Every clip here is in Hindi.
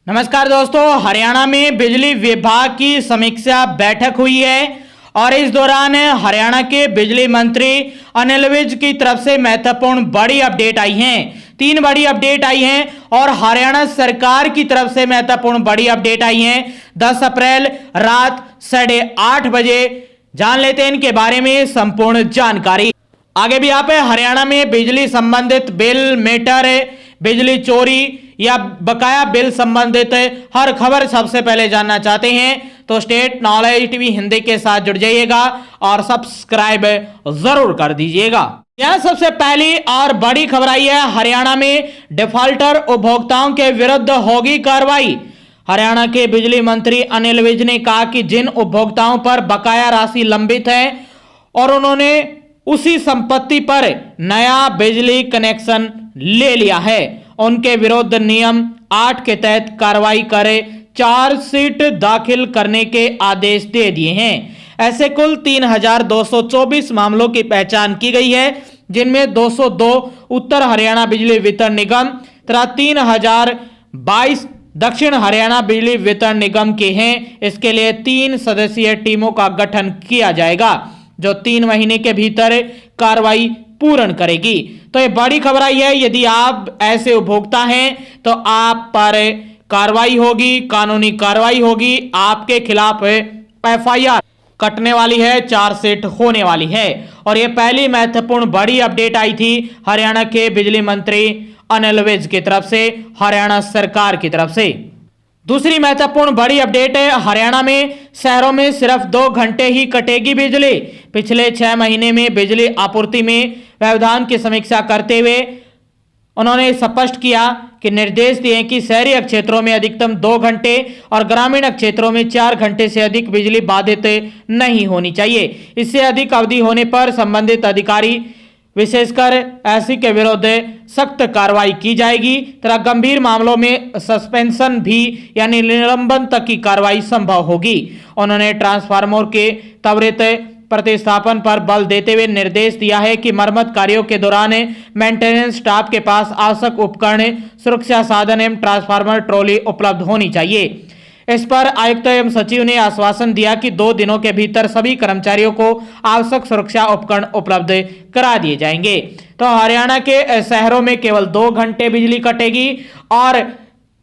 नमस्कार दोस्तों, हरियाणा में बिजली विभाग की समीक्षा बैठक हुई है और इस दौरान हरियाणा के बिजली मंत्री अनिल विज की तरफ से महत्वपूर्ण बड़ी अपडेट आई है। 3 बड़ी अपडेट आई हैं और हरियाणा सरकार की तरफ से महत्वपूर्ण बड़ी अपडेट आई है। 10 अप्रैल रात 8:30 बजे जान लेते हैं इनके बारे में संपूर्ण जानकारी। आगे भी आप हरियाणा में बिजली संबंधित बिल, मीटर, बिजली चोरी या बकाया बिल संबंधित हर खबर सबसे पहले जानना चाहते हैं तो स्टेट नॉलेज टीवी हिंदी के साथ जुड़ जाइएगा और सब्सक्राइब जरूर कर दीजिएगा। यह सबसे पहली और बड़ी खबर आई है, हरियाणा में डिफॉल्टर उपभोक्ताओं के विरुद्ध होगी कार्रवाई। हरियाणा के बिजली मंत्री अनिल विज ने कहा कि जिन उपभोक्ताओं पर बकाया राशि लंबित है और उन्होंने उसी संपत्ति पर नया बिजली कनेक्शन ले लिया है, उनके विरुद्ध नियम 8 के तहत कार्रवाई करे चार्जशीट दाखिल करने के आदेश दे दिए हैं। ऐसे कुल 3224 मामलों की पहचान की गई है, जिनमें 202 उत्तर हरियाणा बिजली वितरण निगम तथा 3022 दक्षिण हरियाणा बिजली वितरण निगम के हैं। इसके लिए 3 सदस्यीय टीमों का गठन किया जाएगा जो 3 महीने के भीतर कार्रवाई पूर्ण करेगी। तो ये बड़ी खबर आई है, यदि आप ऐसे उपभोक्ता हैं तो आप पर कार्रवाई होगी, कानूनी कार्रवाई होगी, आपके खिलाफ एफआईआर कटने वाली है, चार्जशीट होने वाली है। और ये पहली महत्वपूर्ण बड़ी अपडेट आई थी हरियाणा के बिजली मंत्री अनिल विज की तरफ से, हरियाणा सरकार की तरफ से। दूसरी महत्वपूर्ण बड़ी अपडेट है, हरियाणा में शहरों में सिर्फ 2 घंटे ही कटेगी बिजली। पिछले 6 महीने में बिजली आपूर्ति में व्यवधान की समीक्षा करते हुए उन्होंने स्पष्ट किया कि निर्देश दिए कि शहरी क्षेत्रों में अधिकतम 2 घंटे और ग्रामीण क्षेत्रों में 4 घंटे से अधिक बिजली बाधित नहीं होनी चाहिए। इससे अधिक अवधि होने पर संबंधित अधिकारी विशेषकर ऐसी के विरुद्ध सख्त कार्रवाई की जाएगी तथा गंभीर मामलों में सस्पेंशन भी यानी निलंबन तक की कार्रवाई संभव होगी। उन्होंने ट्रांसफार्मर के त्वरित प्रतिस्थापन पर बल देते हुए निर्देश दिया है कि मरम्मत कार्यों के दौरान मेंटेनेंस स्टाफ के पास आवश्यक उपकरण, सुरक्षा साधन एवं ट्रांसफार्मर ट्रॉली उपलब्ध होनी चाहिए। इस पर आयुक्त एवं सचिव ने आश्वासन दिया कि 2 दिनों के भीतर सभी कर्मचारियों को आवश्यक सुरक्षा उपकरण उपलब्ध करा दिए जाएंगे। तो हरियाणा के शहरों में केवल 2 घंटे बिजली कटेगी और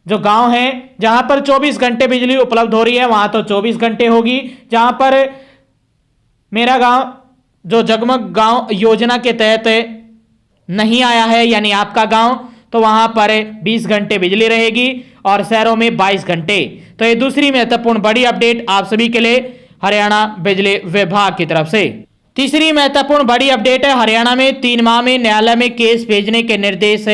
जो गांव हैं जहां पर 24 घंटे बिजली उपलब्ध हो रही है वहां तो 24 घंटे होगी। जहां पर मेरा गांव जो जगमग गांव योजना के तहत नहीं आया है यानी आपका गांव, तो वहां पर 20 घंटे बिजली रहेगी और शहरों में 22 घंटे। तो ये दूसरी महत्वपूर्ण बड़ी अपडेट आप सभी के लिए हरियाणा बिजली विभाग की तरफ से। तीसरी महत्वपूर्ण बड़ी अपडेट है, हरियाणा में 3 माह में न्यायालय में केस भेजने के निर्देश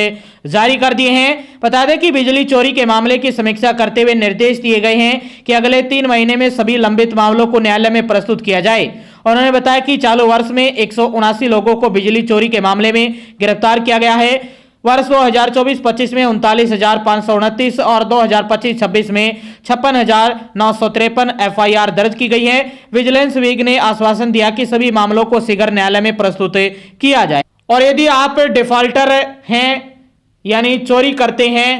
जारी कर दिए हैं। बता दें कि बिजली चोरी के मामले की समीक्षा करते हुए निर्देश दिए गए हैं कि अगले 3 महीने में सभी लंबित मामलों को न्यायालय में प्रस्तुत किया जाए। उन्होंने बताया कि चालू वर्ष में 179 लोगों को बिजली चोरी के मामले में गिरफ्तार किया गया है। वर्ष 2024-25 में 39,529 और 2025-26 में 56,953 एफआईआर दर्ज की गई है। विजिलेंस विंग ने आश्वासन दिया कि सभी मामलों को शीघ्र न्यायालय में प्रस्तुत किया जाए। और यदि आप डिफॉल्टर हैं यानी चोरी करते हैं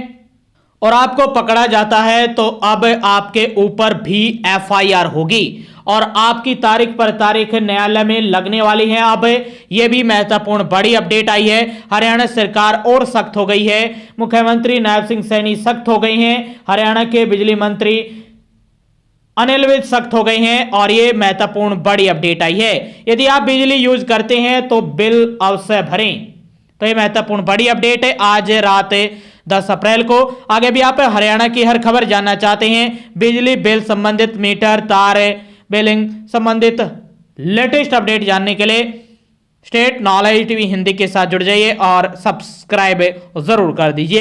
और आपको पकड़ा जाता है तो अब आपके ऊपर भी एफआईआर होगी और आपकी तारीख पर तारीख न्यायालय में लगने वाली है। अब यह भी महत्वपूर्ण बड़ी अपडेट आई है, हरियाणा सरकार और सख्त हो गई है। मुख्यमंत्री नायब सिंह सैनी सख्त हो गए हैं, हरियाणा के बिजली मंत्री अनिल विज सख्त हो गए हैं और यह महत्वपूर्ण बड़ी अपडेट आई है। यदि आप बिजली यूज करते हैं तो बिल अवश्य भरें। तो यह महत्वपूर्ण बड़ी अपडेट है आज रात 10 अप्रैल को। आगे भी आप हरियाणा की हर खबर जानना चाहते हैं, बिजली बिल संबंधित, मीटर, तार, बिलिंग संबंधित लेटेस्ट अपडेट जानने के लिए स्टेट नॉलेज टीवी हिंदी के साथ जुड़ जाइए और सब्सक्राइब जरूर कर दीजिए।